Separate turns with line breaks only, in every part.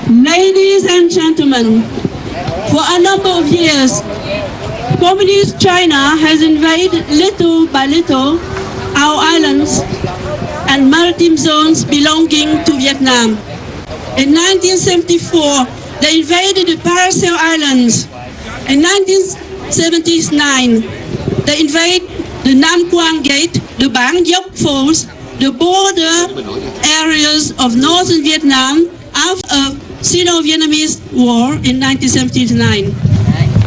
Ladies and gentlemen, for a number of years, Communist China has invaded little by little our islands and maritime zones belonging to Vietnam. In 1974, they invaded the Paracel Islands. In 1979, they invaded the Nam Quang Gate, the Bang Dốc Falls, the border areas of northern Vietnam after a Sino-Vietnamese War in 1979.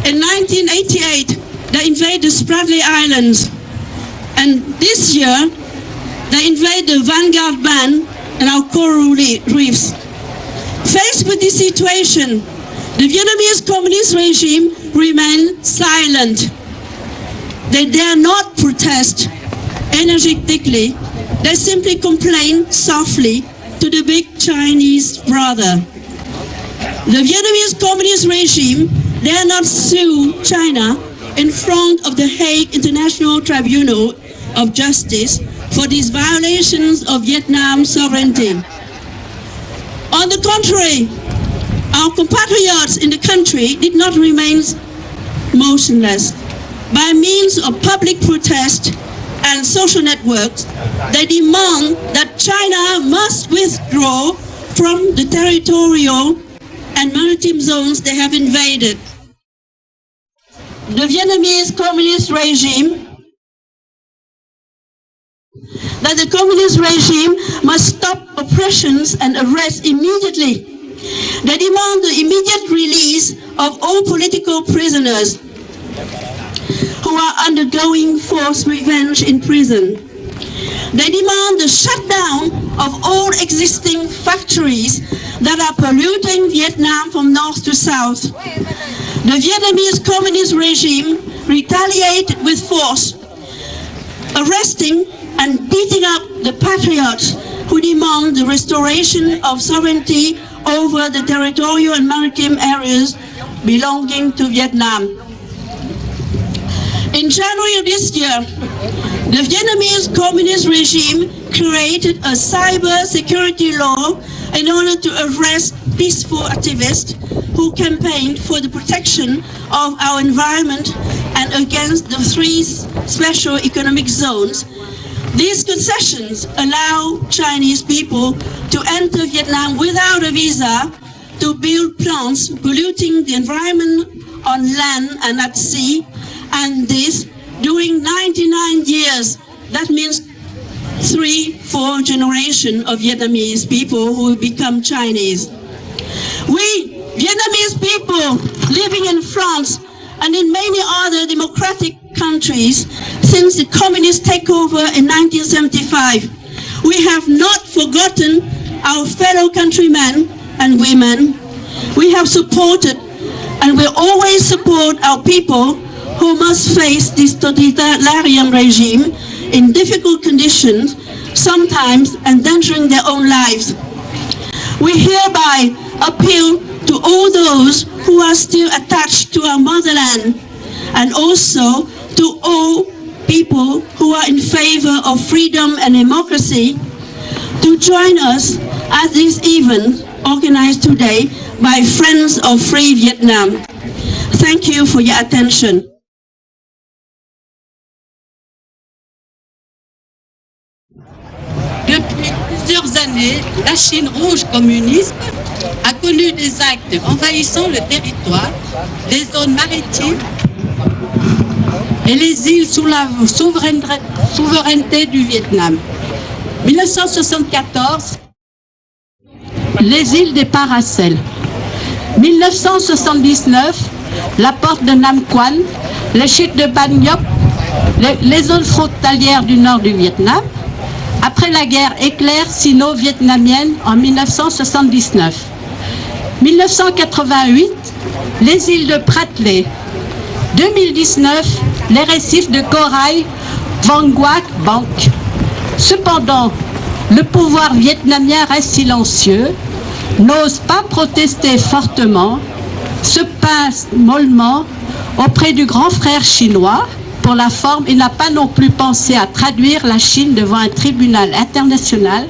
In 1988, they invaded the Spratly Islands. And this year, they invade the Vanguard Band and our coral reefs. Faced with this situation, the Vietnamese communist regime remained silent. They dare not protest energetically. They simply complain softly to the big Chinese brother. The Vietnamese communist regime dare not sue China in front of the Hague International Tribunal of Justice for these violations of Vietnam's sovereignty. On the contrary, our compatriots in the country did not remain motionless. By means of public protest and social networks, they demand that China must withdraw from the territorial and maritime zones they have invaded. The Vietnamese communist regime must stop oppressions and arrests immediately. They demand the immediate release of all political prisoners who are undergoing forced revenge in prison. They demand the shutdown of all existing factories that are polluting Vietnam from north to south. The Vietnamese communist regime retaliated with force, arresting and beating up the patriots who demand the restoration of sovereignty over the territorial and maritime areas belonging to Vietnam. In January of this year, the Vietnamese communist regime created a cyber security law in order to arrest peaceful activists who campaigned for the protection of our environment and against the 3 special economic zones. These concessions allow Chinese people to enter Vietnam without a visa, to build plants polluting the environment on land and at sea, and this during 99 years. That means 3-4 generations of Vietnamese people who become Chinese. We Vietnamese people living in France and in many other democratic countries since the communist takeover in 1975, we have not forgotten our fellow countrymen and women. We have supported and will always support our people who must face this totalitarian regime in difficult conditions, sometimes endangering their own lives. We hereby appeal to all those who are still attached to our motherland, and also to all people who are in favor of freedom and democracy, to join us at this event organized today by Friends of Free Vietnam. Thank you for your attention.
Depuis plusieurs années, la Chine rouge communiste a connu des actes envahissant le territoire, les zones maritimes et les îles sous la souveraineté du Vietnam. 1974, les îles des Paracels. 1979, la porte de Nam Quan, les chutes de Ban Dốc, les zones frontalières du nord du Vietnam. Après la guerre éclair sino-vietnamienne en 1979. 1988, les îles de Spratly. 2019, les récifs de corail Vang Ngoat Bang. Cependant, le pouvoir vietnamien reste silencieux, n'ose pas protester fortement, se pince mollement auprès du grand frère chinois. Pour la forme, il n'a pas non plus pensé à traduire la Chine devant un tribunal international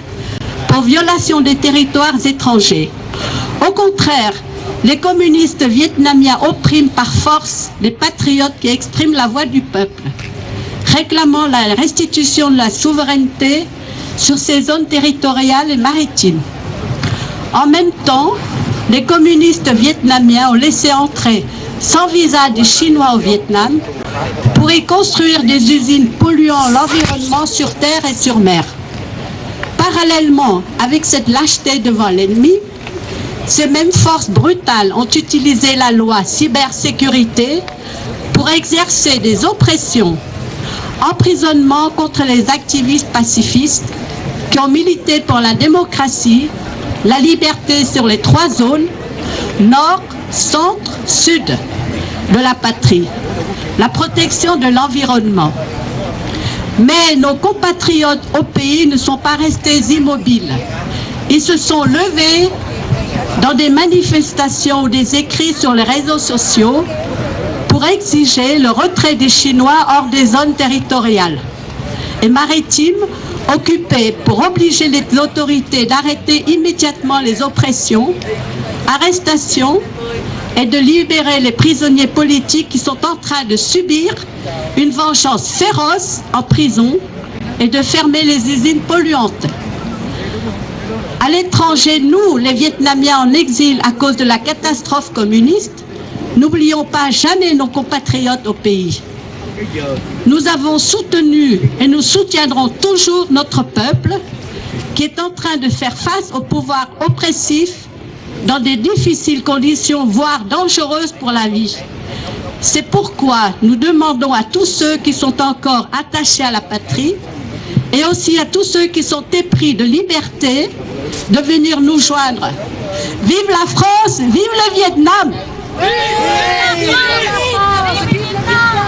pour violation des territoires étrangers. Au contraire, les communistes vietnamiens oppriment par force les patriotes qui expriment la voix du peuple, réclamant la restitution de la souveraineté sur ces zones territoriales et maritimes. En même temps, les communistes vietnamiens ont laissé entrer sans visa des Chinois au Vietnam pour y construire des usines polluant l'environnement sur terre et sur mer. Parallèlement avec cette lâcheté devant l'ennemi, ces mêmes forces brutales ont utilisé la loi cybersécurité pour exercer des oppressions, emprisonnement contre les activistes pacifistes qui ont milité pour la démocratie, la liberté sur les 3 zones, nord, centre, sud de la patrie, la protection de l'environnement. Mais nos compatriotes au pays ne sont pas restés immobiles. Ils se sont levés dans des manifestations ou des écrits sur les réseaux sociaux pour exiger le retrait des Chinois hors des zones territoriales et maritimes occupées pour obliger les autorités d'arrêter immédiatement les oppressions, arrestations et de libérer les prisonniers politiques qui sont en train de subir une vengeance féroce en prison et de fermer les usines polluantes. À l'étranger, nous, les Vietnamiens en exil à cause de la catastrophe communiste, n'oublions pas jamais nos compatriotes au pays. Nous avons soutenu et nous soutiendrons toujours notre peuple qui est en train de faire face au pouvoir oppressif dans des difficiles conditions, voire dangereuses pour la vie. C'est pourquoi nous demandons à tous ceux qui sont encore attachés à la patrie et aussi à tous ceux qui sont épris de liberté de venir nous joindre. Vive la France, vive le Vietnam! Vive la France, vive la France.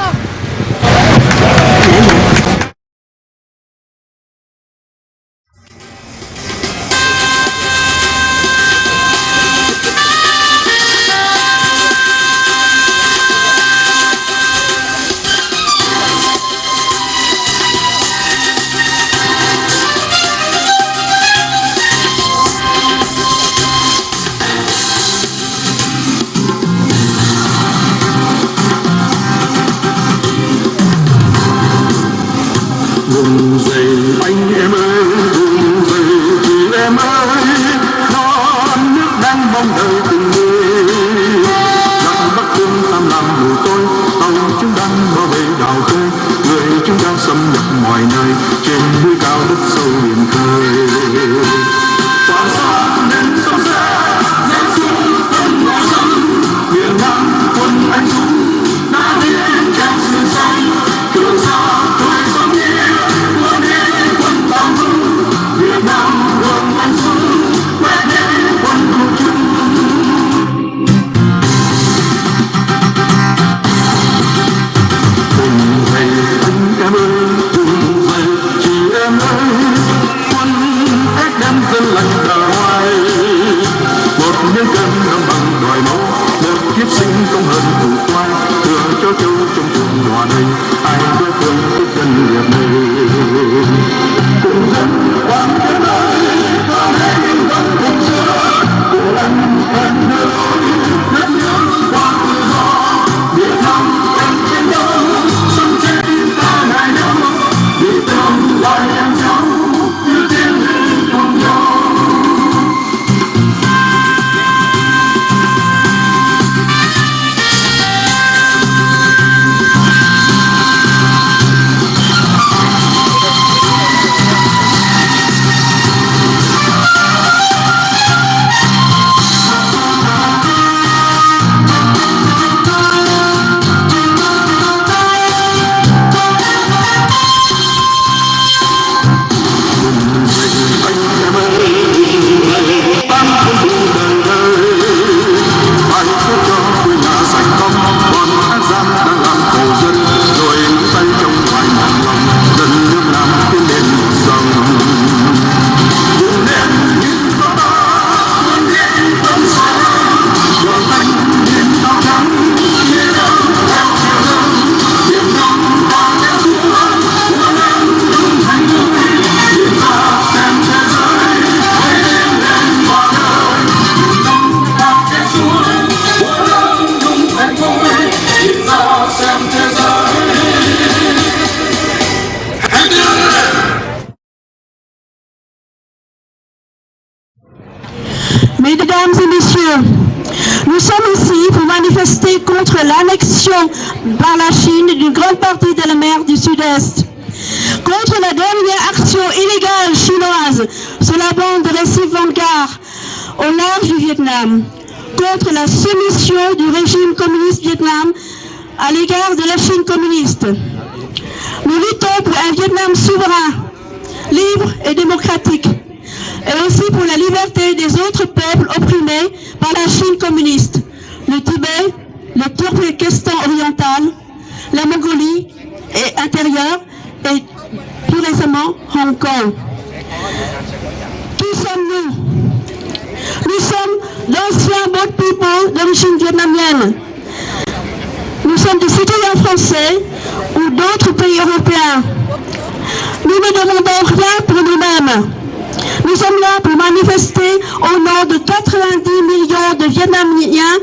Mesdames et messieurs, nous sommes ici pour manifester contre l'annexion par la Chine d'une grande partie de la mer du Sud-Est, contre la dernière action illégale chinoise sur la bande de récif Vanguard au large du Vietnam, contre la soumission du régime communiste Vietnam à l'égard de la Chine communiste. Nous luttons pour un Vietnam souverain, libre et démocratique, et aussi pour la liberté des autres peuples opprimés par la Chine communiste, le Tibet, le Turkménistan oriental, la Mongolie et intérieure et plus récemment Hong Kong. Qui sommes-nous? Nous sommes d'anciens Boat People d'origine vietnamienne. Nous sommes des citoyens français ou d'autres pays européens. Nous ne demandons rien pour nous-mêmes. Nous sommes là pour manifester au nom de 90 millions de Vietnamiens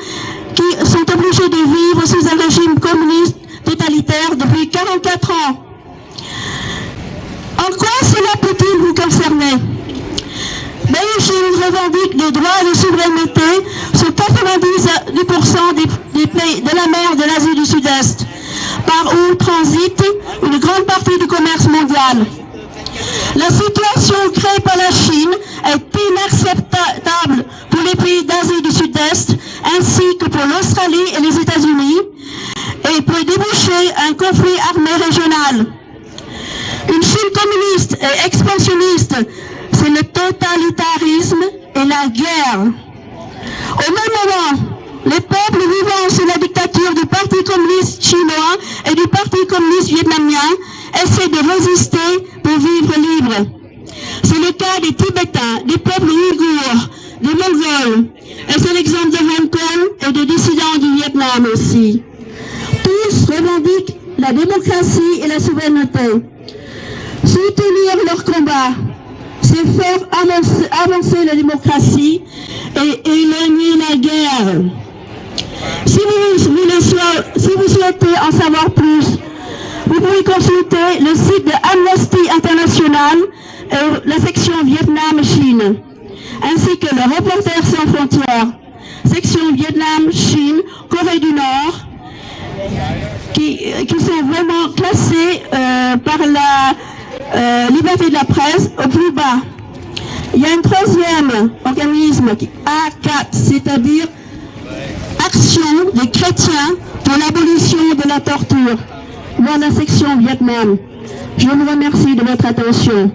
qui sont obligés de vivre sous un régime communiste totalitaire depuis 44 ans. En quoi cela peut-il vous concerner? Beijing revendique des droits de souveraineté sur 90% des pays de la mer de l'Asie du Sud-Est, par où transite une grande partie du commerce mondial. La situation créée par la Chine est inacceptable pour les pays d'Asie du Sud-Est, ainsi que pour l'Australie et les États-Unis, et peut déboucher un conflit armé régional. Une Chine communiste et expansionniste, c'est le totalitarisme et la guerre. Au même moment, les peuples vivant sous la dictature du Parti communiste chinois et du Parti communiste vietnamien essaient de résister pour vivre libres. C'est le cas des Tibétains, des peuples ouïghours, des Mongols, et c'est l'exemple de Hong Kong et de dissidents du Vietnam aussi. Tous revendiquent la démocratie et la souveraineté. Soutenir leur combat, c'est faire avancer la démocratie et éloigner la guerre. Si vous souhaitez en savoir plus, vous pouvez consulter le site de Amnesty International et la section Vietnam-Chine, ainsi que le Reporters sans frontières, section Vietnam-Chine, Corée du Nord, qui sont vraiment classés par la liberté de la presse au plus bas. Il y a un troisième organisme, A4, c'est-à-dire Action des chrétiens pour l'abolition de la torture, dans la section Vietnam. Je vous remercie de votre attention.